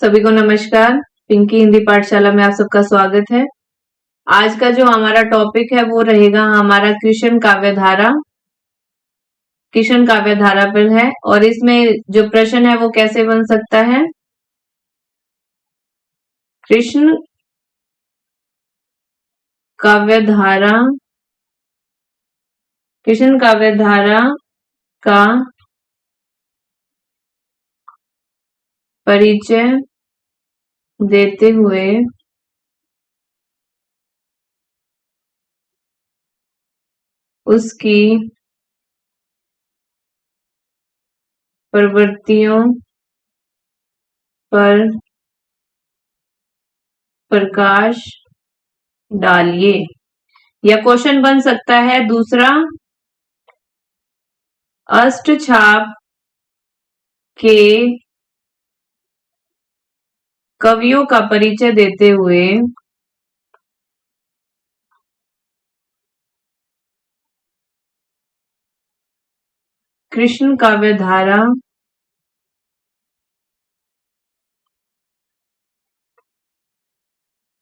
सभी को नमस्कार। पिंकी हिंदी पाठशाला में आप सबका स्वागत है। आज का जो हमारा टॉपिक है वो रहेगा हमारा कृष्ण काव्य धारा। कृष्ण काव्य धारा पर है और इसमें जो प्रश्न है वो कैसे बन सकता है। कृष्ण काव्य धारा, कृष्ण काव्य धारा का परिचय देते हुए उसकी प्रवृत्तियों पर प्रकाश डालिए। या क्वेश्चन बन सकता है दूसरा, अष्टछाप के कवियों का परिचय देते हुए कृष्ण काव्य धारा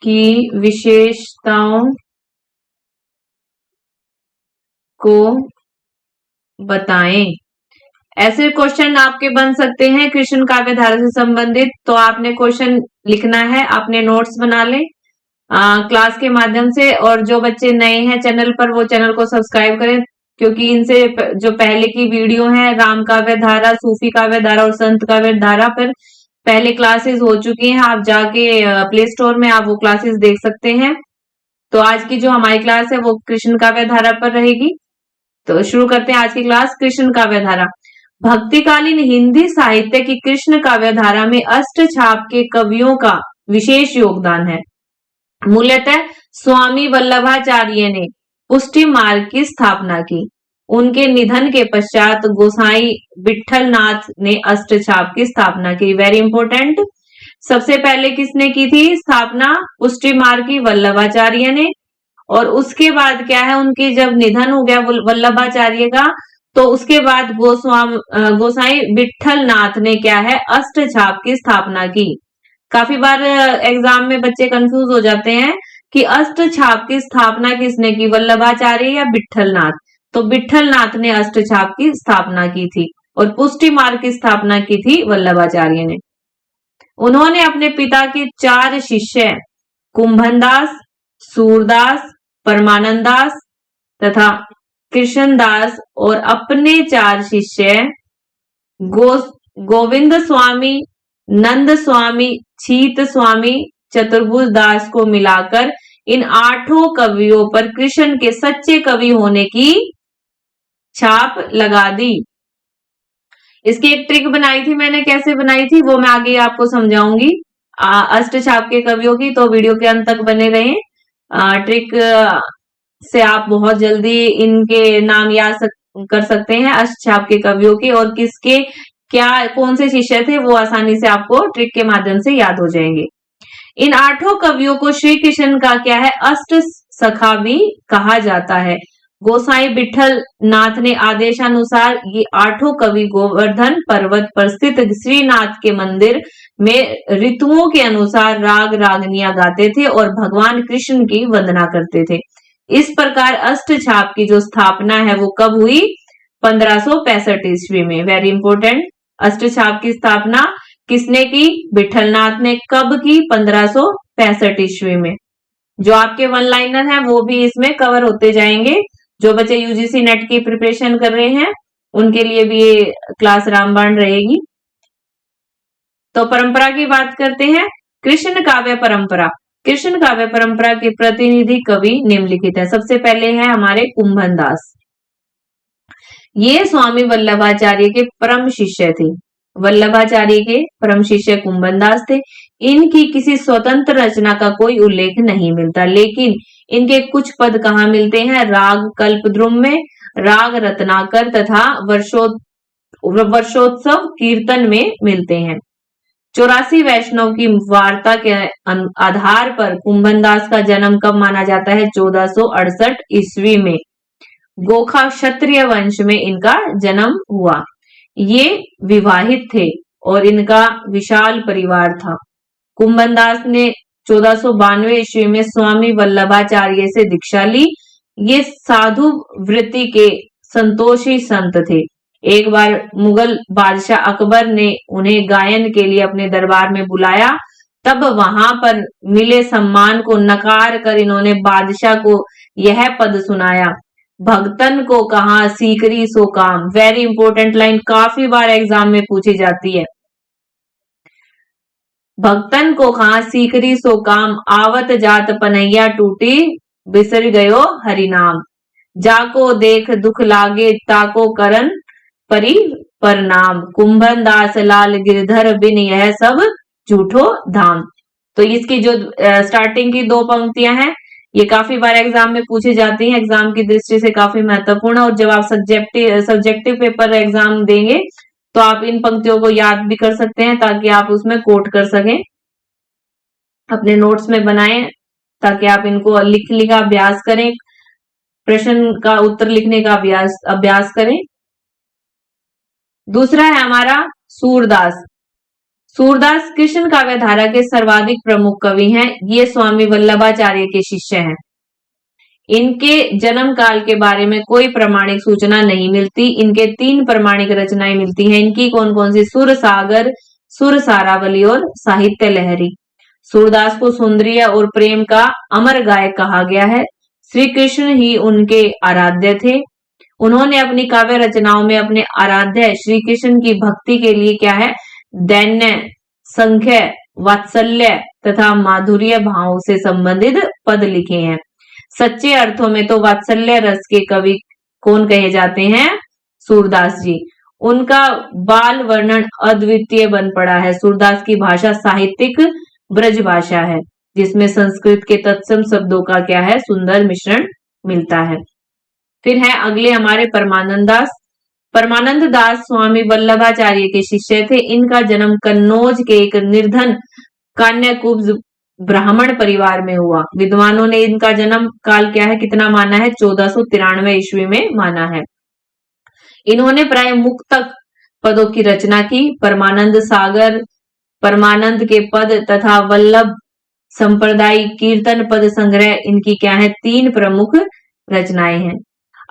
की विशेषताओं को बताएं। ऐसे क्वेश्चन आपके बन सकते हैं कृष्ण काव्य धारा से संबंधित। तो आपने क्वेश्चन लिखना है, आपने नोट्स बना लें क्लास के माध्यम से। और जो बच्चे नए हैं चैनल पर वो चैनल को सब्सक्राइब करें, क्योंकि इनसे जो पहले की वीडियो है राम काव्य धारा, सूफी काव्य धारा और संत काव्य धारा पर पहले क्लासेस हो चुकी हैं। आप जाके प्ले स्टोर में आप वो क्लासेस देख सकते हैं। तो आज की जो हमारी क्लास है वो कृष्ण काव्य धारा पर रहेगी। तो शुरू करते हैं आज की क्लास। कृष्ण काव्य धारा। भक्तिकालीन हिंदी साहित्य की कृष्ण काव्य धारा में अष्टछाप के कवियों का विशेष योगदान है। मूलतः स्वामी वल्लभाचार्य ने पुष्टि मार्ग की स्थापना की। उनके निधन के पश्चात गोसाई विठल नाथ ने अष्टछाप की स्थापना की। Very important. सबसे पहले किसने की थी स्थापना? पुष्टि मार्ग की वल्लभाचार्य ने। और उसके बाद क्या है, उनकी जब निधन हो गया वल्लभाचार्य का, तो उसके बाद गोसाई विठल नाथ ने क्या है अष्टछाप की स्थापना की। काफी बार एग्जाम में बच्चे कंफ्यूज हो जाते हैं कि अष्टछाप की स्थापना किसने की, वल्लभाचार्य या विठल नाथ। तो विठल नाथ ने अष्टछाप की स्थापना की थी और पुष्टि मार्ग की स्थापना की थी वल्लभाचार्य ने। उन्होंने अपने पिता के 4 शिष्य कुंभनदास, सूरदास, परमानंदास तथा कृष्णदास और अपने 4 शिष्य गोविंद स्वामी, नंद स्वामी, छीत स्वामी, चतुर्भुज दास को मिलाकर इन 8 कवियों पर कृष्ण के सच्चे कवि होने की छाप लगा दी। इसकी एक ट्रिक बनाई थी मैंने, कैसे बनाई थी वो मैं आगे आपको समझाऊंगी अष्टछाप के कवियों की। तो वीडियो के अंत तक बने रहें। ट्रिक से आप बहुत जल्दी इनके नाम याद कर सकते हैं अष्टछाप के कवियों के, और किसके क्या कौन से शिष्य थे वो आसानी से आपको ट्रिक के माध्यम से याद हो जाएंगे। इन 8 कवियों को श्री कृष्ण का क्या है अष्ट सखा भी कहा जाता है। गोसाई विठल नाथ ने आदेशानुसार ये 8 कवि गोवर्धन पर्वत पर स्थित श्रीनाथ के मंदिर में ऋतुओं के अनुसार राग रागनियां गाते थे और भगवान कृष्ण की वंदना करते थे। इस प्रकार अष्टछाप की जो स्थापना है वो कब हुई? 1565 ईस्वी में। Very important. अष्टछाप की स्थापना किसने की? विठलनाथ ने। कब की? 1565 ईस्वी में। जो आपके वन लाइनर हैं वो भी इसमें कवर होते जाएंगे। जो बच्चे यूजीसी नेट की प्रिपरेशन कर रहे हैं उनके लिए भी ये क्लास रामबाण रहेगी। तो परंपरा की बात करते हैं। कृष्ण काव्य परंपरा। कृष्ण काव्य परंपरा के प्रतिनिधि कवि निम्नलिखित है। सबसे पहले है हमारे कुंभनदास। ये स्वामी वल्लभाचार्य के परम शिष्य थे। वल्लभाचार्य के परम शिष्य कुंभनदास थे। इनकी किसी स्वतंत्र रचना का कोई उल्लेख नहीं मिलता, लेकिन इनके कुछ पद कहाँ मिलते हैं? राग कल्पद्रुम में, राग रत्नाकर तथा वर्षोत्सव कीर्तन में मिलते हैं। 84 वैष्णव की वार्ता के आधार पर कुंभनदास का जन्म कब माना जाता है? 1468 ईस्वी में। गोखा क्षत्रिय वंश में इनका जन्म हुआ। ये विवाहित थे और इनका विशाल परिवार था। कुंभनदास ने 1492 ईस्वी में स्वामी वल्लभाचार्य से दीक्षा ली। ये साधु वृत्ति के संतोषी संत थे। एक बार मुगल बादशाह अकबर ने उन्हें गायन के लिए अपने दरबार में बुलाया। तब वहां पर मिले सम्मान को नकार कर इन्होंने बादशाह को यह पद सुनाया, भक्तन को कहा सीकरी सो काम। वेरी इंपॉर्टेंट लाइन, काफी बार एग्जाम में पूछी जाती है। भक्तन को कहा सीकरी सो काम, आवत जात पनैया टूटी, बिसर गयो हरि नाम। जाको देख दुख लागे, ताको करन परि परनाम। कुंभन दास लाल गिरधर बिन यह सब झूठो धाम। तो इसकी जो स्टार्टिंग की दो पंक्तियां हैं, ये काफी बार एग्जाम में पूछी जाती हैं, एग्जाम की दृष्टि से काफी महत्वपूर्ण है। और जब आप सब्जेक्टिव पेपर एग्जाम देंगे तो आप इन पंक्तियों को याद भी कर सकते हैं, ताकि आप उसमें कोट कर सकें, अपने नोट्स में बनाएं, ताकि आप इनको लिखने का अभ्यास करें, प्रश्न का उत्तर लिखने का अभ्यास करें। दूसरा है हमारा सूरदास। सूरदास कृष्ण काव्य धारा के सर्वाधिक प्रमुख कवि हैं। ये स्वामी वल्लभाचार्य के शिष्य हैं। इनके जन्म काल के बारे में कोई प्रमाणिक सूचना नहीं मिलती। इनके 3 प्रमाणिक रचनाएं मिलती हैं। इनकी कौन कौन सी? सुर सागर, सुर सारावली और साहित्य लहरी। सूरदास को सुंदरीय और प्रेम का अमर गायक कहा गया है। श्री कृष्ण ही उनके आराध्य थे। उन्होंने अपनी काव्य रचनाओं में अपने आराध्य श्री कृष्ण की भक्ति के लिए क्या है, दैन्य, संख्य, वात्सल्य तथा माधुर्य भाव से संबंधित पद लिखे हैं। सच्चे अर्थों में तो वात्सल्य रस के कवि कौन कहे जाते हैं? सूरदास जी। उनका बाल वर्णन अद्वितीय बन पड़ा है। सूरदास की भाषा साहित्यिक ब्रज भाषा है, जिसमें संस्कृत के तत्सम शब्दों का क्या है, सुंदर मिश्रण मिलता है। फिर है अगले हमारे परमानंद दास। परमानंद दास स्वामी वल्लभाचार्य के शिष्य थे। इनका जन्म कन्नौज के एक निर्धन कान्याकुब्ज ब्राह्मण परिवार में हुआ। विद्वानों ने इनका जन्म काल क्या है, कितना माना है? 1493 ईस्वी में माना है। इन्होंने प्राय मुक्तक पदों की रचना की। परमानंद सागर, परमानंद के पद तथा वल्लभ सांप्रदायिक कीर्तन पद संग्रह, इनकी क्या है, 3 प्रमुख रचनाएं हैं।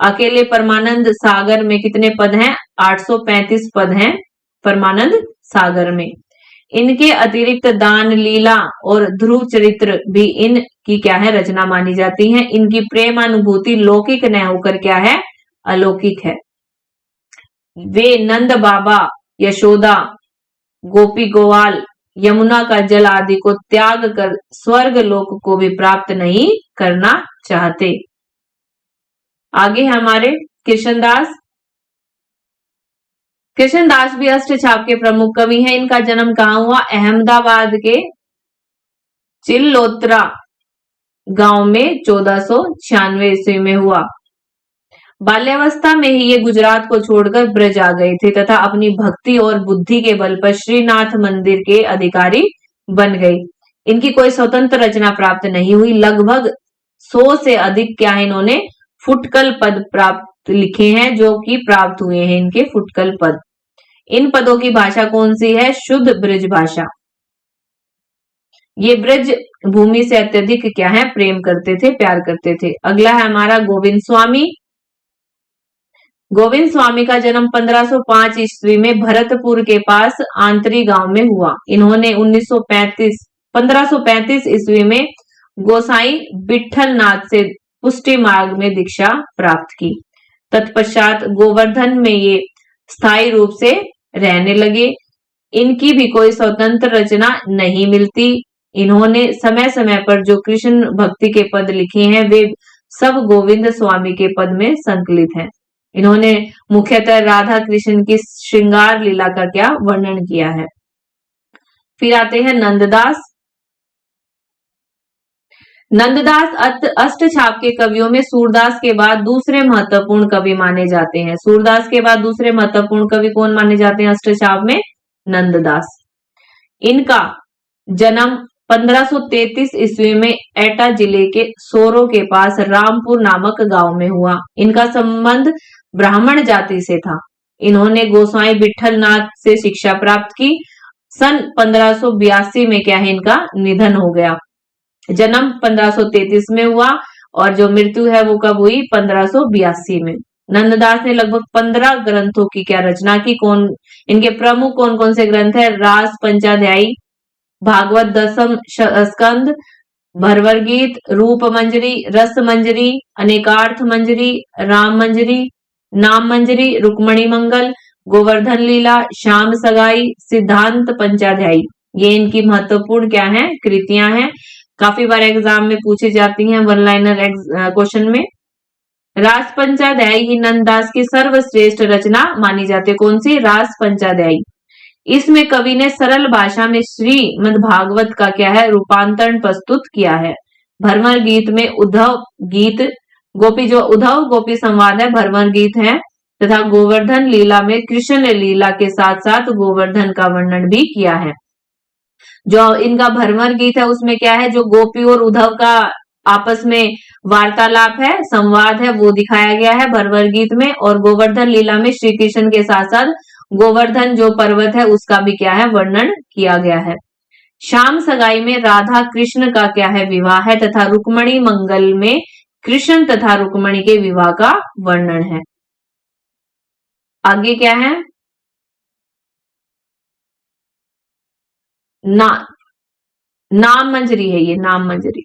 अकेले परमानंद सागर में कितने पद हैं? 835 पद हैं परमानंद सागर में। इनके अतिरिक्त दान लीला और ध्रुव चरित्र भी इनकी क्या है, रचना मानी जाती है। इनकी प्रेमानुभूति लौकिक न होकर क्या है, अलौकिक है। वे नंद बाबा, यशोदा, गोपी गोवाल, यमुना का जल आदि को त्याग कर स्वर्ग लोक को भी प्राप्त नहीं करना चाहते। आगे हमारे कृष्णदास। कृष्णदास भी अष्टछाप के प्रमुख कवि हैं। इनका जन्म कहाँ हुआ? अहमदाबाद के चिल्लोत्रा गांव में 1496 ईस्वी में हुआ। बाल्यावस्था में ही ये गुजरात को छोड़कर ब्रज आ गए थे तथा अपनी भक्ति और बुद्धि के बल पर श्रीनाथ मंदिर के अधिकारी बन गए। इनकी कोई स्वतंत्र रचना प्राप्त नहीं हुई। लगभग 100 से अधिक क्या है, इन्होंने फुटकल पद प्राप्त लिखे हैं, जो कि प्राप्त हुए हैं इनके फुटकल पद। इन पदों की भाषा कौन सी है? शुद्ध ब्रज भाषा। ये ब्रज भूमि से अत्यधिक क्या है, प्रेम करते थे, प्यार करते थे। अगला है हमारा गोविंद स्वामी। गोविंद स्वामी का जन्म 1505 ईस्वी में भरतपुर के पास आंतरी गांव में हुआ। इन्होंने 1535 ईस्वी में गोसाई विठल नाथ से पुष्टि मार्ग में दीक्षा प्राप्त की। तत्पश्चात गोवर्धन में ये स्थायी रूप से रहने लगे। इनकी भी कोई स्वतंत्र रचना नहीं मिलती। इन्होंने समय समय पर जो कृष्ण भक्ति के पद लिखे हैं, वे सब गोविंद स्वामी के पद में संकलित हैं। इन्होंने मुख्यतः राधा कृष्ण की श्रृंगार लीला का क्या वर्णन किया है। फिर आते हैं नंददास। नंददास अष्टछाप के कवियों में सूरदास के बाद दूसरे महत्वपूर्ण कवि माने जाते हैं। सूरदास के बाद दूसरे महत्वपूर्ण कवि कौन माने जाते हैं अष्टछाप में? नंददास। इनका जन्म 1533 ईस्वी में एटा जिले के सोरो के पास रामपुर नामक गांव में हुआ। इनका संबंध ब्राह्मण जाति से था। इन्होंने गोसाई विठल नाथ से शिक्षा प्राप्त की सन 1582 में क्या है, इनका निधन हो गया। जन्म 1533 में हुआ और जो मृत्यु है वो कब हुई, 1582 में। नंददास ने लगभग 15 ग्रंथों की क्या रचना की। इनके प्रमुख कौन कौन से ग्रंथ है, रास पंचाध्यायी, भागवत दसम स्कंद, भरवर गीत, रूप मंजरी, रस मंजरी, अनेकार्थ मंजरी, राम मंजरी, नाम मंजरी, रुक्मणी मंगल, गोवर्धन लीला, श्याम सगाई, सिद्धांत पंचाध्यायी। ये इनकी महत्वपूर्ण क्या है, कृतियां हैं। काफी बार एग्जाम में पूछी जाती हैं वन लाइनर क्वेश्चन में। रास पंचाध्यायी ही नंददास की सर्वश्रेष्ठ रचना मानी जाती है। कौन सी, रास पंचाध्यायी। इसमें कवि ने सरल भाषा में श्रीमद् भागवत का क्या है, रूपांतरण प्रस्तुत किया है। भरमर गीत में उद्धव गीत, गोपी जो उद्धव गोपी संवाद है भरमर गीत है, तथा गोवर्धन लीला में कृष्ण लीला के साथ साथ गोवर्धन का वर्णन भी किया है। जो इनका भरमर गीत है उसमें क्या है, जो गोपी और उद्धव का आपस में वार्तालाप है, संवाद है, वो दिखाया गया है भरमर गीत में। और गोवर्धन लीला में श्री कृष्ण के साथ साथ गोवर्धन जो पर्वत है उसका भी क्या है, वर्णन किया गया है। श्याम सगाई में राधा कृष्ण का क्या है, विवाह है, तथा रुक्मणी मंगल में कृष्ण तथा रुक्मणी के विवाह का वर्णन है। आगे क्या है, नाम मंजरी है, ये नाम मंजरी।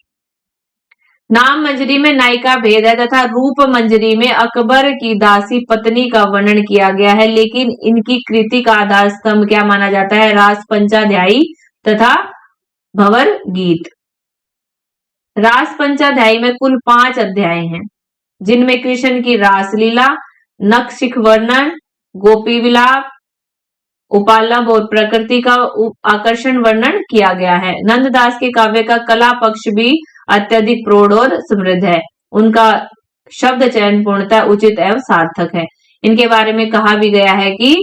नाम मंजरी में नायिका भेद है तथा रूप मंजरी में अकबर की दासी पत्नी का वर्णन किया गया है। लेकिन इनकी कृति का आधार स्तंभ क्या माना जाता है, रास पंचाध्यायी तथा भंवर गीत। रास पंचाध्यायी में कुल 5 अध्याय हैं, जिनमें कृष्ण की रासलीला, नखशिख वर्णन, गोपी विलाप, उपालभ और प्रकृति का आकर्षण वर्णन किया गया है। नंददास के काव्य का कला पक्ष भी अत्यधिक प्रौढ़ और समृद्ध है। उनका शब्द चयन पूर्णतः उचित एवं सार्थक है। इनके बारे में कहा भी गया है कि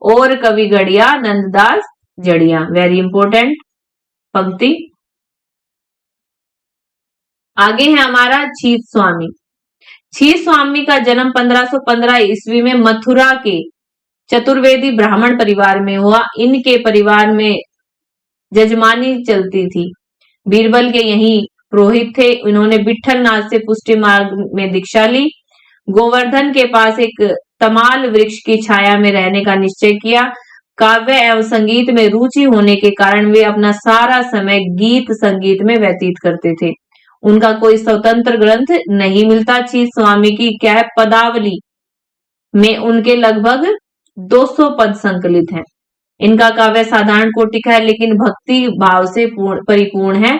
और कवि गढ़िया नंददास जड़िया। वेरी इंपॉर्टेंट पंक्ति। आगे है हमारा छीत स्वामी। छीत स्वामी का जन्म 1515 ईस्वी में मथुरा के चतुर्वेदी ब्राह्मण परिवार में हुआ। इनके परिवार में जजमानी चलती थी। बीरबल के यही पुरोहित थे। इन्होंने विठल नाथ से पुष्टि मार्ग में दीक्षा ली। गोवर्धन के पास एक तमाल वृक्ष की छाया में रहने का निश्चय किया। काव्य एवं संगीत में रुचि होने के कारण वे अपना सारा समय गीत संगीत में व्यतीत करते थे। उनका कोई स्वतंत्र ग्रंथ नहीं मिलता। छीत स्वामी की क्या है, पदावली में उनके लगभग 200 पद संकलित हैं। इनका काव्य साधारण कोटि का है लेकिन भक्ति भाव से परिपूर्ण है।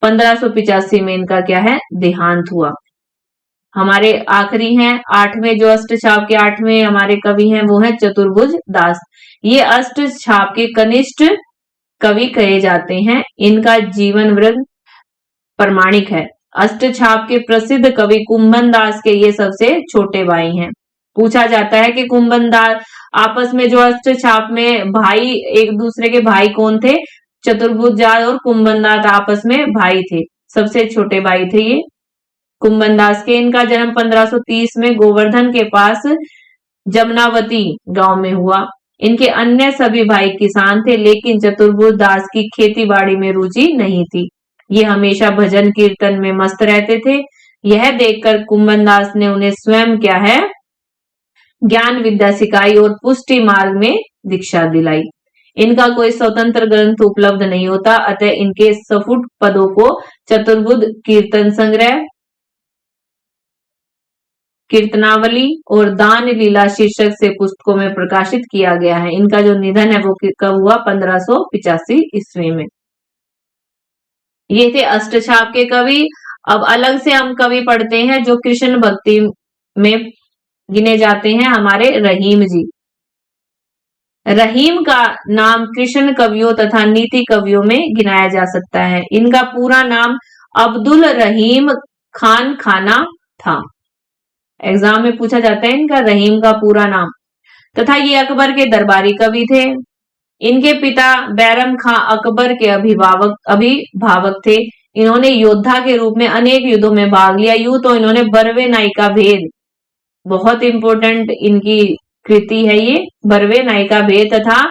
1585 में इनका क्या है, देहांत हुआ। हमारे आखिरी हैं 8वें, जो अष्टछाप के 8वें हमारे कवि हैं वो है चतुर्भुज दास। ये अष्टछाप के कनिष्ठ कवि कहे जाते हैं। इनका जीवन वृत्त प्रमाणिक है। अष्टछाप के प्रसिद्ध कवि कुंभन दास के ये सबसे छोटे भाई हैं। पूछा जाता है कि कुंभन दास आपस में जो अष्टछाप में भाई, एक दूसरे के भाई कौन थे, चतुर्भुज दास और कुंभन दास आपस में भाई थे। सबसे छोटे भाई थे ये कुंभन दास के। इनका जन्म 1530 में गोवर्धन के पास जमनावती गांव में हुआ। इनके अन्य सभी भाई किसान थे लेकिन चतुर्भुज दास की खेती बाड़ी में रुचि नहीं थी। ये हमेशा भजन कीर्तन में मस्त रहते थे। यह देखकर कुंभन दास ने उन्हें स्वयं क्या है, ज्ञान विद्या सिखाई और पुष्टि मार्ग में दीक्षा दिलाई। इनका कोई स्वतंत्र ग्रंथ उपलब्ध नहीं होता, अतः इनके सफुट पदों को चतुर्भुज कीर्तन संग्रह, कीर्तनावली और दान लीला शीर्षक से पुस्तकों में प्रकाशित किया गया है। इनका जो निधन है वो कब हुआ, 1585 ईस्वी में। ये थे अष्टछाप के कवि। अब अलग से हम कवि पढ़ते हैं जो कृष्ण भक्ति में गिने जाते हैं, हमारे रहीम जी। रहीम का नाम कृष्ण कवियों तथा नीति कवियों में गिनाया जा सकता है। इनका पूरा नाम अब्दुल रहीम खान खाना था। एग्जाम में पूछा जाता है इनका रहीम का पूरा नाम। तथा ये अकबर के दरबारी कवि थे। इनके पिता बैरम खां अकबर के अभिभावक थे। इन्होंने योद्धा के रूप में अनेक युद्धों में भाग लिया। यूं तो इन्होंने बरवे नायिका भेद, बहुत इंपॉर्टेंट इनकी कृति है ये, बरवे नायिका भेद तथा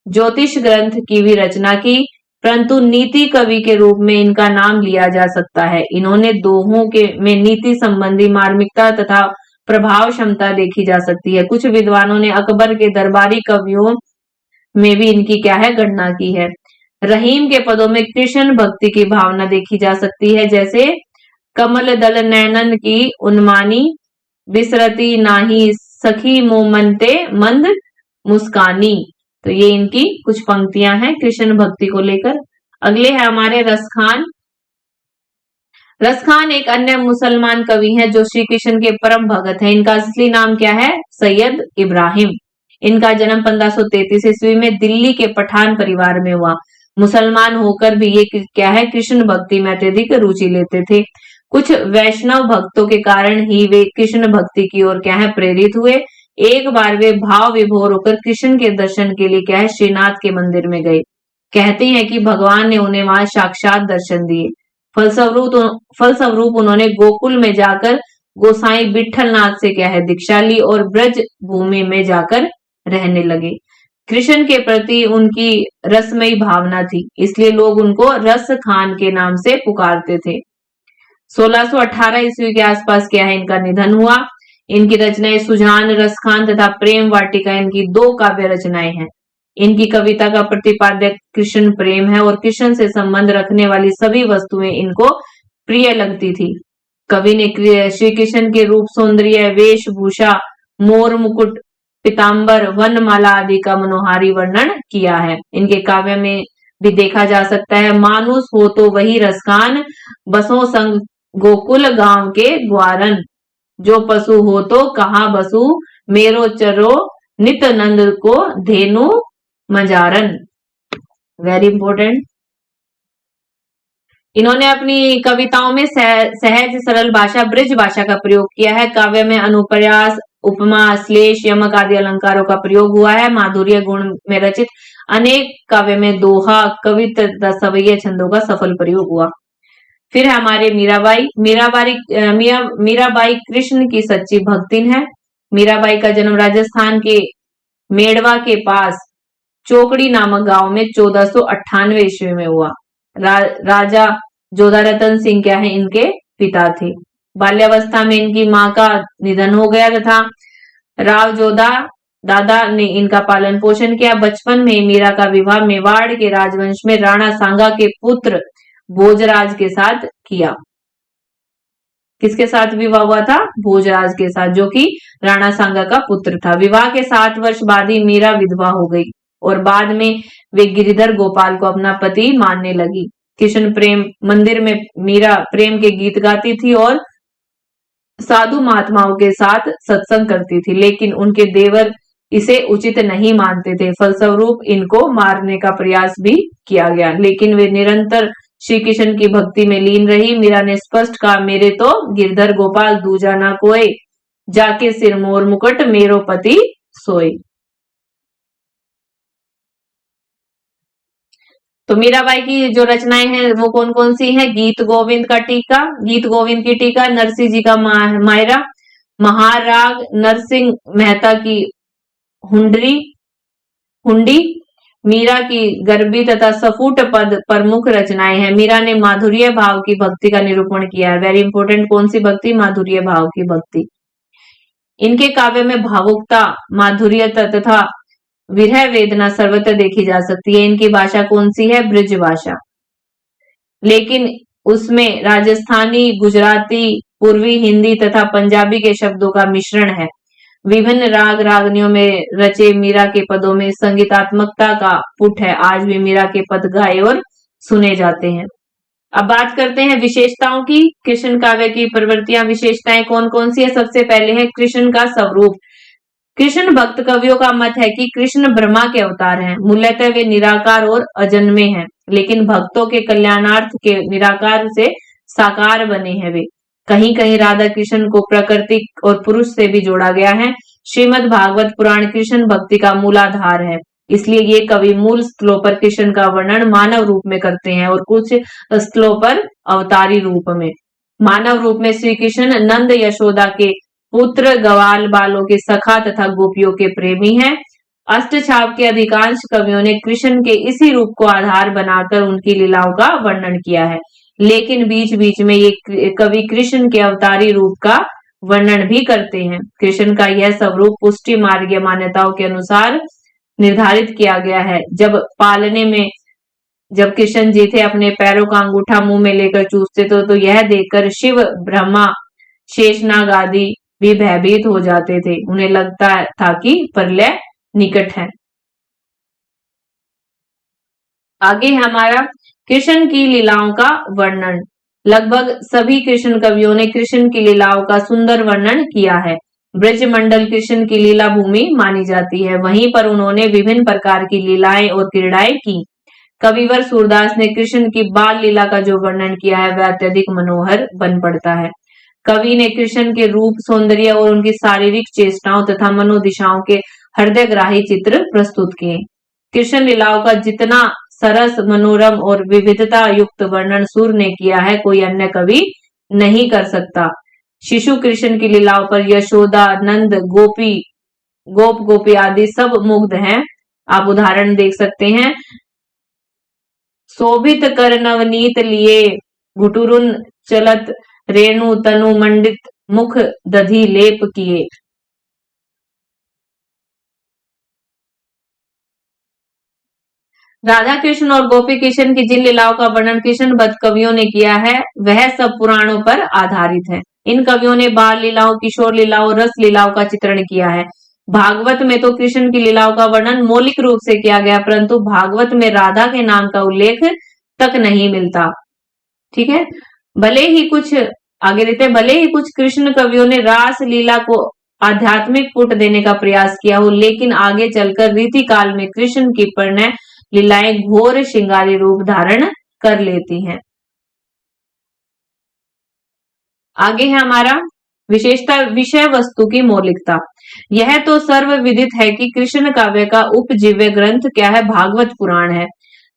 ज्योतिष ग्रंथ की भी रचना की, परंतु नीति कवि के रूप में इनका नाम लिया जा सकता है। इन्होंने दोहों के में नीति संबंधी मार्मिकता तथा प्रभाव क्षमता देखी जा सकती है। कुछ विद्वानों ने अकबर के दरबारी कवियों में भी इनकी क्या है गणना की है। रहीम के पदों में कृष्ण भक्ति की भावना देखी जा सकती है, जैसे कमल दल नैनन की उन्मानी, बिसरती नाही सखी मोमनते मंद मुस्कानी। तो ये इनकी कुछ पंक्तियां हैं कृष्ण भक्ति को लेकर। अगले है हमारे रसखान। रसखान एक अन्य मुसलमान कवि हैं जो श्री कृष्ण के परम भगत हैं। इनका असली नाम क्या है? सैयद इब्राहिम। इनका जन्म 1533 ईस्वी में दिल्ली के पठान परिवार में हुआ। मुसलमान होकर भी ये क्या है कृष्ण भक्ति में अत्यधिक रुचि लेते थे। कुछ वैष्णव भक्तों के कारण ही वे कृष्ण भक्ति की ओर क्या है प्रेरित हुए। एक बार वे भाव विभोर होकर कृष्ण के दर्शन के लिए क्या है श्रीनाथ के मंदिर में गए। कहते हैं कि भगवान ने उन्हें वहां साक्षात दर्शन दिए। फलस्वरूप उन्होंने गोकुल में जाकर गोसाई विठलनाथ से क्या है दीक्षा ली और ब्रज भूमि में जाकर रहने लगे। कृष्ण के प्रति उनकी रसमयी भावना थी, इसलिए लोग उनको रस खान के नाम से पुकारते थे। 1618 ईस्वी के आसपास क्या है इनका निधन हुआ। इनकी रचनाएं सुजान, रसखान तथा प्रेम वाटिका इनकी 2 काव्य रचनाएं हैं। इनकी कविता का प्रतिपाद्य कृष्ण प्रेम है और कृष्ण से संबंध रखने वाली सभी वस्तुएं इनको प्रिय लगती थी। कवि ने श्री कृष्ण के रूप, सौंदर्य, वेशभूषा, मोर मुकुट, पीताम्बर, वनमाला आदि का मनोहारी वर्णन किया है। इनके काव्य में भी देखा जा सकता है, मानुष हो तो वही रसखान, बसों संग गोकुल गांव के ग्वारन, जो पशु हो तो कहाँ बसु, मेरो चरो नित नंद को धेनु मजारन। Very important. इन्होंने अपनी कविताओं में सहज सरल भाषा, ब्रज भाषा का प्रयोग किया है। काव्य में अनुप्रास, उपमा, श्लेष, यमक आदि अलंकारों का प्रयोग हुआ है। माधुर्य गुण में रचित अनेक काव्य में दोहा, कवित तथा सवैया छंदों का सफल प्रयोग हुआ। फिर है हमारे मीराबाई। मीराबाई कृष्ण की सच्ची भक्तिन है। मीराबाई का जन्म राजस्थान के मेड़वा के पास चोकड़ी नामक गांव में 1498 ईस्वी में हुआ। राजा जोधारतन सिंह क्या है इनके पिता थे। बाल्यावस्था में इनकी मां का निधन हो गया तथा राव जोधा दादा ने इनका पालन पोषण किया। बचपन में मीरा का विवाह मेवाड़ के राजवंश में राणा सांगा के पुत्र भोजराज के साथ किया। किसके साथ विवाह हुआ था? भोजराज के साथ, जो कि राणा सांगा का पुत्र था। विवाह के 7 वर्ष बाद ही मीरा विधवा हो गई और बाद में वे गिरिधर गोपाल को अपना पति मानने लगी। कृष्ण प्रेम मंदिर में मीरा प्रेम के गीत गाती थी और साधु महात्माओं के साथ सत्संग करती थी, लेकिन उनके देवर इसे उचित नहीं मानते थे। फलस्वरूप इनको मारने का प्रयास भी किया गया, लेकिन वे निरंतर श्री कृष्ण की भक्ति में लीन रही। मीरा ने स्पष्ट कहा, मेरे तो गिरधर गोपाल दूजा ना कोई, जाके सिर मोर मुकुट मेरो पति सोए। तो मीराबाई की जो रचनाएं हैं वो कौन कौन सी हैं? गीत गोविंद का टीका, गीत गोविंद की टीका, नरसिंह जी का मायरा, महाराग नरसिंह मेहता की हुंडी, मीरा की गर्भी तथा सफुट पद प्रमुख रचनाएं हैं। मीरा ने माधुर्य भाव की भक्ति का निरूपण किया है। वेरी इंपोर्टेंट, कौन सी भक्ति? माधुर्य भाव की भक्ति। इनके काव्य में भावुकता, माधुर्यता तथा विरह वेदना सर्वत्र देखी जा सकती है। इनकी भाषा कौन सी है? ब्रज भाषा, लेकिन उसमें राजस्थानी, गुजराती, पूर्वी हिंदी तथा पंजाबी के शब्दों का मिश्रण है। विभिन्न राग रागनियों में रचे मीरा के पदों में संगीतात्मकता का पुट है। आज भी मीरा के पद गाए और सुने जाते हैं। अब बात करते हैं विशेषताओं की। कृष्ण काव्य की प्रवृत्तियां, विशेषताएं कौन कौन सी है? सबसे पहले है कृष्ण का स्वरूप। कृष्ण भक्त कवियों का मत है कि कृष्ण ब्रह्मा के अवतार हैं। मूलतः वे निराकार और अजन्मे हैं, लेकिन भक्तों के कल्याणार्थ के निराकार से साकार बने हैं वे। कहीं कहीं राधा कृष्ण को प्रकृति और पुरुष से भी जोड़ा गया है। श्रीमद् भागवत पुराण कृष्ण भक्ति का मूलाधार है, इसलिए ये कवि मूल स्थलों पर कृष्ण का वर्णन मानव रूप में करते हैं और कुछ स्थलों पर अवतारी रूप में। मानव रूप में श्री कृष्ण नंद यशोदा के पुत्र, ग्वाल बालों के सखा तथा गोपियों के प्रेमी हैं। अष्टछाप के अधिकांश कवियों ने कृष्ण के इसी रूप को आधार बनाकर उनकी लीलाओं का वर्णन किया है, लेकिन बीच बीच में ये कवि कृष्ण के अवतारी रूप का वर्णन भी करते हैं। कृष्ण का यह स्वरूप पुष्टि मार्गीय मान्यताओं के अनुसार निर्धारित किया गया है। जब कृष्ण जी थे अपने पैरों का अंगूठा मुंह में लेकर चूसते तो यह देखकर शिव, ब्रह्मा, शेषनाग आदि भी भयभीत हो जाते थे। उन्हें लगता था कि प्रलय निकट है। आगे है हमारा कृष्ण की लीलाओं का वर्णन। लगभग सभी कृष्ण कवियों ने कृष्ण की लीलाओं का सुंदर वर्णन किया है। ब्रजमंडल कृष्ण की लीला भूमि मानी जाती है। वहीं पर उन्होंने विभिन्न प्रकार की लीलाएं और क्रीड़ाएं की। कविवर सूरदास ने कृष्ण की बाल लीला का जो वर्णन किया है वह अत्यधिक मनोहर बन पड़ता है। कवि ने कृष्ण के रूप, सौंदर्य और उनकी शारीरिक चेष्टाओं तथा मनोदिशाओं के हृदयग्राही चित्र प्रस्तुत किए। कृष्ण लीलाओं का जितना सरस, मनोरम और विविधता युक्त वर्णन सूर ने किया है, कोई अन्य कवि नहीं कर सकता। शिशु कृष्ण की लीलाओं पर यशोदा, नंद, गोपी आदि सब मुग्ध हैं। आप उदाहरण देख सकते हैं। शोभित कर नवनीत लिए, घुटुरुन चलत, रेणु तनु मंडित, मुख दधि लेप किए। राधा कृष्ण और गोपी कृष्ण की जिन लीलाओं का वर्णन कृष्ण भक्त कवियों ने किया है वह सब पुराणों पर आधारित है। इन कवियों ने बाल लीलाओं, किशोर लीलाओं, रस लीलाओं का चित्रण किया है। भागवत में तो कृष्ण की लीलाओं का वर्णन मौलिक रूप से किया गया, परंतु भागवत में राधा के नाम का उल्लेख तक नहीं मिलता। ठीक है, भले ही कुछ कृष्ण कवियों ने रास लीला को आध्यात्मिक पुट देने का प्रयास किया हो, लेकिन आगे चलकर रीति काल में कृष्ण की प्रणय लीलाएं घोर श्रृंगारी रूप धारण कर लेती हैं। आगे है हमारा विशेषता विषय वस्तु की मौलिकता। यह तो सर्वविदित है कि कृष्ण काव्य का उपजीव्य ग्रंथ क्या है, भागवत पुराण है।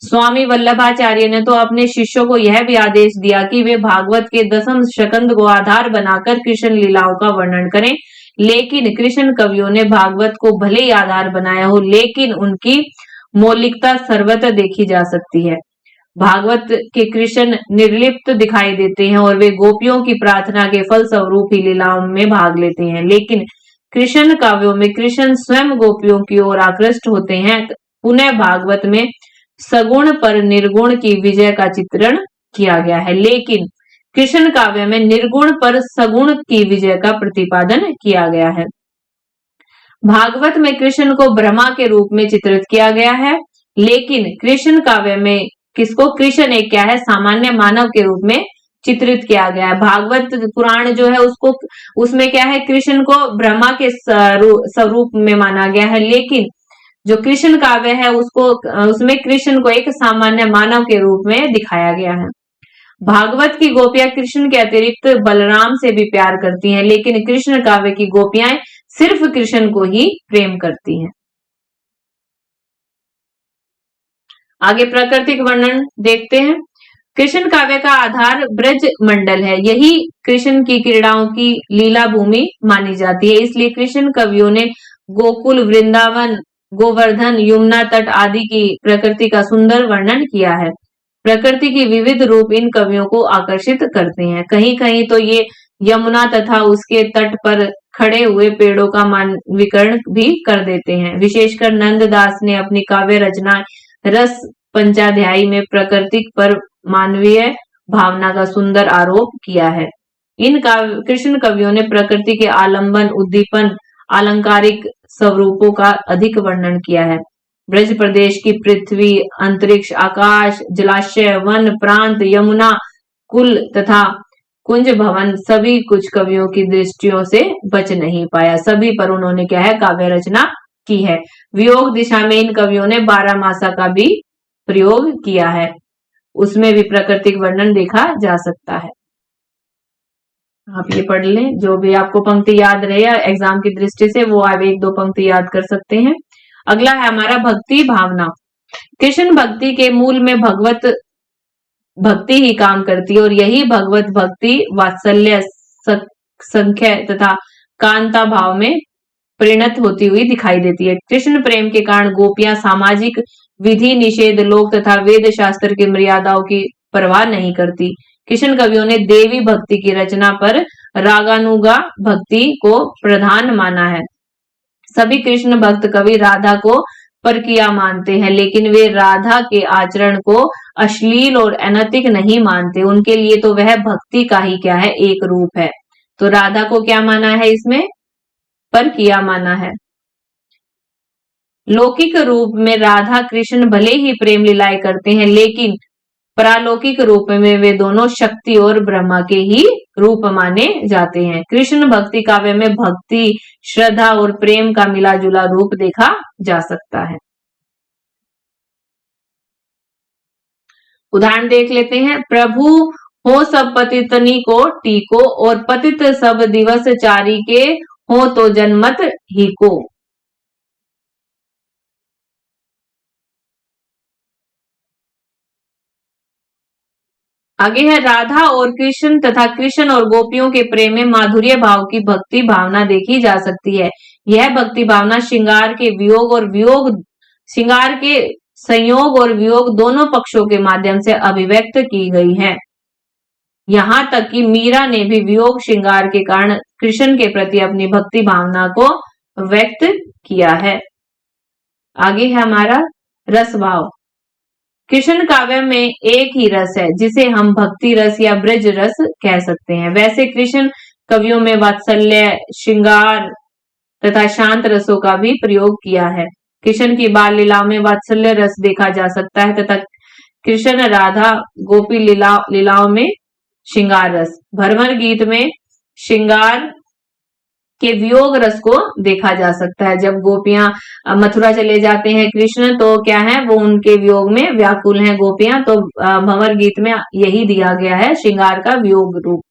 स्वामी वल्लभाचार्य ने तो अपने शिष्यों को यह भी आदेश दिया कि वे भागवत के दसम स्कंद को आधार बनाकर कृष्ण लीलाओं का वर्णन करें, लेकिन कृष्ण कवियों ने भागवत को भले ही आधार बनाया हो, लेकिन उनकी मौलिकता सर्वत्र देखी जा सकती है। भागवत के कृष्ण निर्लिप्त दिखाई देते हैं और वे गोपियों की प्रार्थना के फल स्वरूप ही लीलाओं में भाग लेते हैं, लेकिन कृष्ण काव्यों में कृष्ण स्वयं गोपियों की ओर आकृष्ट होते हैं। पुनः भागवत में सगुण पर निर्गुण की विजय का चित्रण किया गया है, लेकिन कृष्ण काव्य में निर्गुण पर सगुण की विजय का प्रतिपादन किया गया है। भागवत में कृष्ण को ब्रह्मा के रूप में चित्रित किया गया है, लेकिन कृष्ण काव्य में किसको, कृष्ण एक क्या है, सामान्य मानव के रूप में चित्रित किया गया है। भागवत पुराण जो है उसमें क्या है, कृष्ण को ब्रह्मा के स्वरूप में माना गया है, लेकिन जो कृष्ण काव्य है उसमें कृष्ण को एक सामान्य मानव के रूप में दिखाया गया है। भागवत की गोपियां कृष्ण के अतिरिक्त बलराम से भी प्यार करती हैं, लेकिन कृष्ण काव्य की गोपियां सिर्फ कृष्ण को ही प्रेम करती हैं। आगे प्राकृतिक वर्णन देखते हैं। कृष्ण काव्य का आधार ब्रज मंडल है। यही कृष्ण की क्रीड़ाओं की लीला भूमि मानी जाती है, इसलिए कृष्ण कवियों ने गोकुल, वृंदावन, गोवर्धन, यमुना तट आदि की प्रकृति का सुंदर वर्णन किया है। प्रकृति की विविध रूप इन कवियों को आकर्षित करते हैं। कहीं कहीं तो ये यमुना तथा उसके तट पर खड़े हुए पेड़ों का मानवीकरण भी कर देते हैं। विशेषकर नंददास ने अपनी काव्य रचना रस पंचाध्यायी में प्रकृति पर मानवीय भावना का सुंदर आरोप किया है। इन कृष्ण कवियों ने प्रकृति के आलंबन, उद्दीपन, अलंकारिक स्वरूपों का अधिक वर्णन किया है। ब्रज प्रदेश की पृथ्वी, अंतरिक्ष, आकाश, जलाशय, वन, प्रांत, यमुना, कुल तथा कुंज भवन सभी कुछ कवियों की दृष्टियों से बच नहीं पाया। सभी पर उन्होंने क्या है, काव्य रचना की है। वियोग दिशा में इन कवियों ने 12 मासा का भी प्रयोग किया है, उसमें भी प्राकृतिक वर्णन देखा जा सकता है। आप ये पढ़ लें, जो भी आपको पंक्ति याद रहे एग्जाम की दृष्टि से वो आप 1-2 पंक्ति याद कर सकते हैं। अगला है हमारा भक्ति भावना। कृष्ण भक्ति के मूल में भगवत भक्ति ही काम करती है और यही भगवत भक्ति वात्सल्य, संख्य तथा कांता भाव में परिणत होती हुई दिखाई देती है। कृष्ण प्रेम के कारण गोपियां सामाजिक विधि निषेध, लोक तथा वेद शास्त्र की मर्यादाओं की परवाह नहीं करती। कृष्ण कवियों ने देवी भक्ति की रचना पर रागानुगा भक्ति को प्रधान माना है। सभी कृष्ण भक्त कवि राधा को परकिया मानते हैं, लेकिन वे राधा के आचरण को अश्लील और अनैतिक नहीं मानते। उनके लिए तो वह भक्ति का ही क्या है, एक रूप है। तो राधा को क्या माना है, इसमें परकिया माना है। लौकिक रूप में राधा कृष्ण भले ही प्रेम लीलाएं करते हैं, लेकिन परालौकिक रूप में वे दोनों शक्ति और ब्रह्मा के ही रूप माने जाते हैं। कृष्ण भक्ति काव्य में भक्ति, श्रद्धा और प्रेम का मिला जुला रूप देखा जा सकता है। उदाहरण देख लेते हैं। प्रभु हो सब पतितनी को टीको, और पतित सब दिवस चारी के हो तो जनमत ही को। आगे है, राधा और कृष्ण तथा कृष्ण और गोपियों के प्रेम में माधुर्य भाव की भक्ति भावना देखी जा सकती है। यह भक्ति भावना श्रृंगार के संयोग और वियोग दोनों पक्षों के माध्यम से अभिव्यक्त की गई है। यहाँ तक कि मीरा ने भी वियोग श्रृंगार के कारण कृष्ण के प्रति अपनी भक्ति भावना को व्यक्त किया है। आगे है हमारा रस भाव। कृष्ण काव्य में एक ही रस है जिसे हम भक्ति रस या ब्रज रस कह सकते हैं। वैसे कृष्ण कवियों में वात्सल्य, श्रृंगार तथा शांत रसों का भी प्रयोग किया है। कृष्ण की बाल लीलाओं में वात्सल्य रस देखा जा सकता है तथा कृष्ण राधा गोपी लीलाओं में श्रृंगार रस। भ्रमर गीत में श्रृंगार के वियोग रस को देखा जा सकता है। जब गोपियां मथुरा चले जाते हैं कृष्ण, तो क्या है, वो उनके वियोग में व्याकुल हैं गोपियां। तो भंवर गीत में यही दिया गया है, श्रृंगार का वियोग रूप।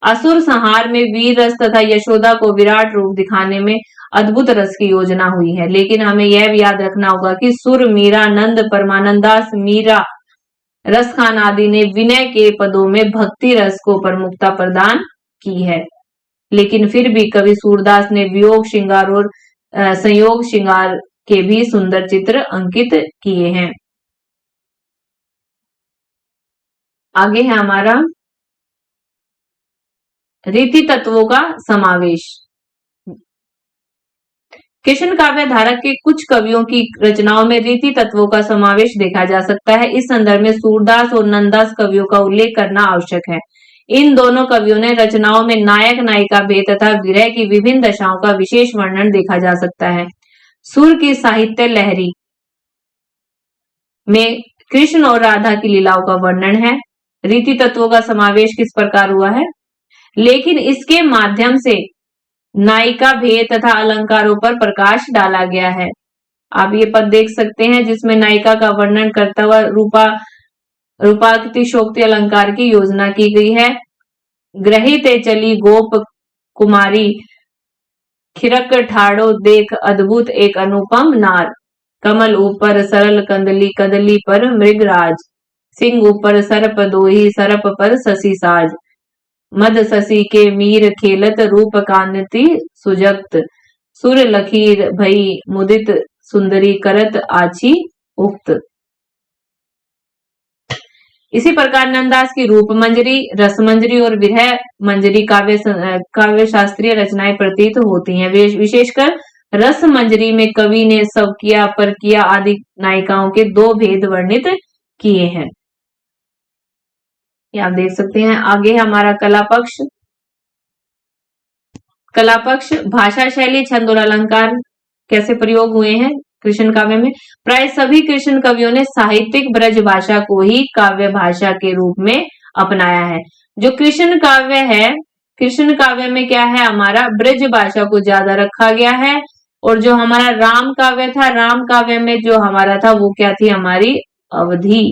असुर संहार में वीर रस तथा यशोदा को विराट रूप दिखाने में अद्भुत रस की योजना हुई है। लेकिन हमें यह भी याद रखना होगा कि सुर, मीरा, नंद, परमानंदास, मीरा, रस खान आदि ने विनय के पदों में भक्ति रस को प्रमुखता प्रदान की है। लेकिन फिर भी कवि सूरदास ने वियोग श्रृंगार और संयोग श्रृंगार के भी सुंदर चित्र अंकित किए हैं। आगे है हमारा रीति तत्वों का समावेश। कृष्ण काव्य धारा के कुछ कवियों की रचनाओं में रीति तत्वों का समावेश देखा जा सकता है। इस संदर्भ में सूरदास और नंददास कवियों का उल्लेख करना आवश्यक है। इन दोनों कवियों ने रचनाओं में नायक नायिका भेद तथा विरह की विभिन्न दशाओं का विशेष वर्णन देखा जा सकता है। सुर की साहित्य लहरी में कृष्ण और राधा की लीलाओं का वर्णन है। रीति तत्वों का समावेश किस प्रकार हुआ है, लेकिन इसके माध्यम से नायिका भेद तथा अलंकारों पर प्रकाश डाला गया है। आप ये पद देख सकते हैं जिसमें नायिका का वर्णन करता हुआ रूपातिशोक्ति अलंकार की योजना की गई है। ग्रहिते चली गोप कुमारी, खिरक ठाड़ो देख अद्भुत एक अनुपम नार। कमल ऊपर सरल कंदली, कदली पर मृगराज। सिंह ऊपर सर्प दोही, सर्प पर शशि साज। मद शशि के मीर खेलत, रूप कांति सुजक्त। सुर लकीर भई मुदित, सुंदरी करत आछी उक्त। इसी प्रकार नंददास की रूप मंजरी, रस मंजरी और विरह मंजरी काव्य शास्त्रीय रचनाएं प्रतीत होती हैं। विशेषकर रस मंजरी में कवि ने स्वकिया, परकिया आदि नायिकाओं के दो भेद वर्णित किए हैं। ये आप देख सकते हैं। आगे हमारा कला पक्ष। कला पक्ष, भाषा शैली, छंद और अलंकार कैसे प्रयोग हुए हैं कृष्ण काव्य में। प्राय सभी कृष्ण कवियों ने साहित्यिक ब्रज भाषा को ही काव्य भाषा के रूप में अपनाया है। जो कृष्ण काव्य है, कृष्ण काव्य में क्या है, हमारा ब्रज भाषा को ज्यादा रखा गया है। और जो हमारा राम काव्य था, राम काव्य में जो हमारा था वो क्या थी, हमारी अवधी,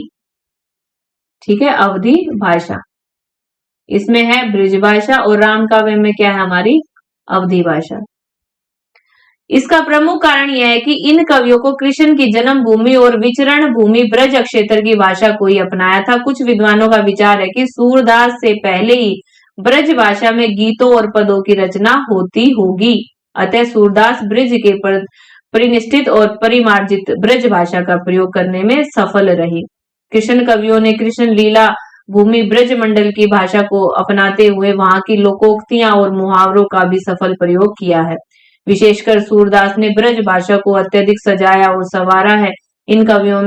ठीक है, अवधी भाषा। इसमें है ब्रज भाषा और राम काव्य में क्या है, हमारी अवधी भाषा। इसका प्रमुख कारण यह है कि इन कवियों को कृष्ण की जन्म भूमि और विचरण भूमि ब्रज क्षेत्र की भाषा को ही अपनाया था। कुछ विद्वानों का विचार है कि सूरदास से पहले ही ब्रज भाषा में गीतों और पदों की रचना होती होगी। अतः सूरदास ब्रज के परिनिष्ठित और परिमार्जित ब्रज भाषा का प्रयोग करने में सफल रहे। कृष्ण कवियों ने कृष्ण लीला भूमि ब्रज मंडल की भाषा को अपनाते हुए वहां की लोकोक्तियां और मुहावरों का भी सफल प्रयोग किया है। विशेषकर सूरदास ने ब्रज भाषा को अत्यधिक सजाया और संवारा है। इन कवियों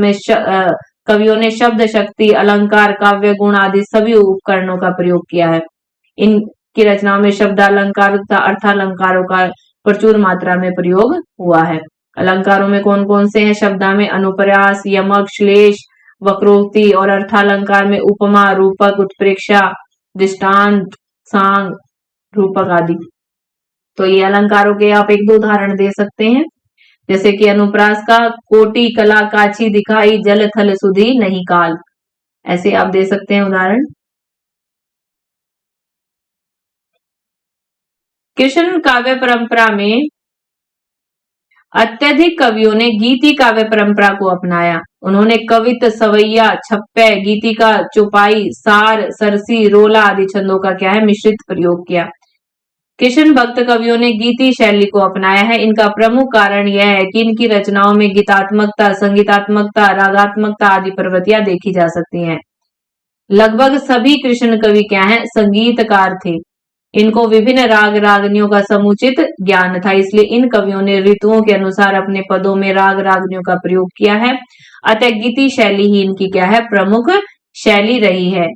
ने शब्द शक्ति, अलंकार, काव्य गुण आदि सभी उपकरणों का प्रयोग किया है। इनकी रचनाओं में शब्दालंकार तथा अर्थालंकारों का प्रचुर मात्रा में प्रयोग हुआ है। अलंकारों में कौन कौन से हैं? शब्दा में अनुप्रास, यमक, श्लेष, वक्रोक्ति और अर्थालंकार में उपमा, रूपक, उत्प्रेक्षा, दृष्टांत, सांग, रूपक आदि। तो ये अलंकारों के आप एक दो उदाहरण दे सकते हैं, जैसे कि अनुप्रास का कोटि कला काची दिखाई, जल थल सुधी नहीं काल, ऐसे आप दे सकते हैं उदाहरण। कृष्ण काव्य परंपरा में अत्यधिक कवियों ने गीति काव्य परंपरा को अपनाया। उन्होंने कवित, सवैया, छप्पे, गीतिका, चौपाई, सार, सरसी, रोला आदि छंदों का क्या है? मिश्रित प्रयोग किया। कृष्ण भक्त कवियों ने गीति शैली को अपनाया है। इनका प्रमुख कारण यह है कि इनकी रचनाओं में गीतात्मकता, संगीतात्मकता, रागात्मकता आदि प्रवृत्तियां देखी जा सकती हैं। लगभग सभी कृष्ण कवि क्या हैं? संगीतकार थे। इनको विभिन्न राग रागनियों का समुचित ज्ञान था, इसलिए इन कवियों ने ऋतुओं के अनुसार अपने पदों में राग रागनियों का प्रयोग किया है। अतः गीति शैली ही इनकी क्या है? प्रमुख शैली रही है।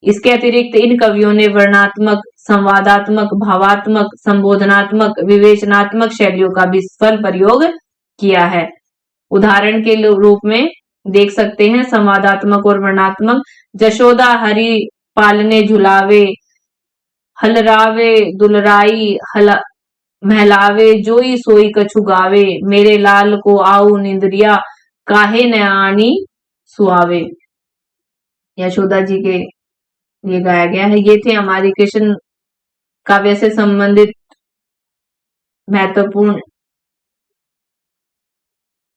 इसके अतिरिक्त इन कवियों ने वर्णात्मक, संवादात्मक, भावात्मक, संबोधनात्मक, विवेचनात्मक शैलियों का भी सफल प्रयोग किया है। उदाहरण के रूप में देख सकते हैं संवादात्मक और वर्णात्मक। जशोदा हरि पालने झुलावे, हलरावे दुलराई महलावे, जोई सोई कछु गावे, मेरे लाल को आऊ निंद्रिया, काहे न आनी सुआवे। यशोदा जी के ये गाया गया है। ये थे हमारी कृष्ण काव्य से संबंधित महत्वपूर्ण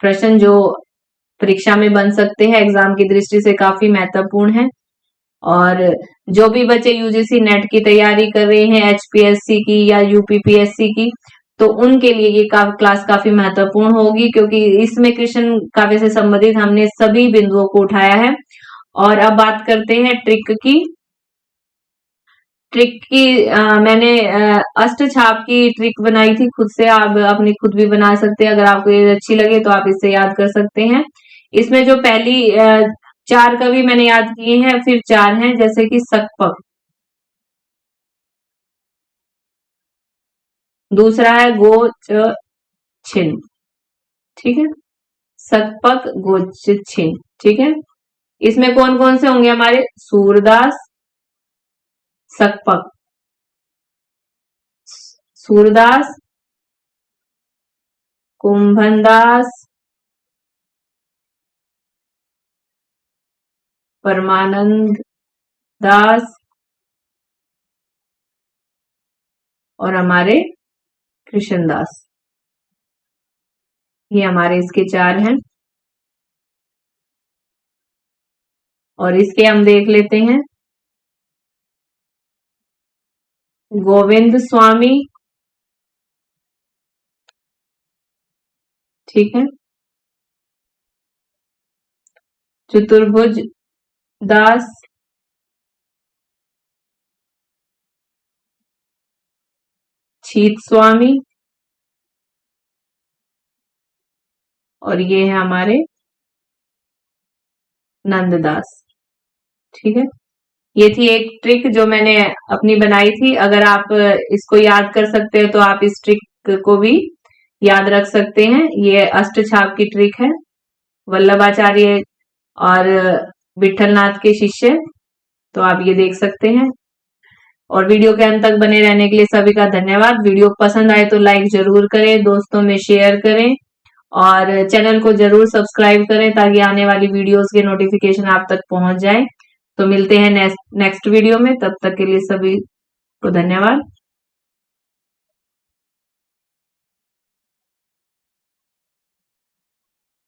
प्रश्न जो परीक्षा में बन सकते हैं, एग्जाम की दृष्टि से काफी महत्वपूर्ण है। और जो भी बच्चे यूजीसी नेट की तैयारी कर रहे हैं, एचपीएससी की या यूपीपीएससी की, तो उनके लिए ये क्लास काफी महत्वपूर्ण होगी, क्योंकि इसमें कृष्ण काव्य से संबंधित हमने सभी बिंदुओं को उठाया है। और अब बात करते हैं ट्रिक की। मैंने अष्टछाप की ट्रिक बनाई थी खुद से, आप अपनी खुद भी बना सकते हैं। अगर आपको ये अच्छी लगे तो आप इससे याद कर सकते हैं। इसमें जो पहली 4 कवि मैंने याद किए हैं, फिर 4 हैं, जैसे कि सकपक, दूसरा है गोचछिन, ठीक है, सकपक, गोचछिन, ठीक है। इसमें कौन कौन से होंगे? हमारे सूरदास, सकपक, सूरदास, कुंभनदास, परमानंद दास और हमारे कृष्णदास। ये हमारे इसके 4 हैं। और इसके हम देख लेते हैं। गोविंद स्वामी, ठीक है, चतुर्भुज दास, छीत स्वामी, और ये है हमारे नंददास, ठीक है। ये थी एक ट्रिक जो मैंने अपनी बनाई थी। अगर आप इसको याद कर सकते हैं तो आप इस ट्रिक को भी याद रख सकते हैं। ये अष्टछाप की ट्रिक है, वल्लभाचार्य और विठलनाथ के शिष्य, तो आप ये देख सकते हैं। और वीडियो के अंत तक बने रहने के लिए सभी का धन्यवाद। वीडियो पसंद आए तो लाइक जरूर करें, दोस्तों में शेयर करें और चैनल को जरूर सब्सक्राइब करें ताकि आने वाली वीडियोस के नोटिफिकेशन आप तक पहुंच जाए। तो मिलते हैं नेक्स्ट वीडियो में, तब तक के लिए सभी को धन्यवाद।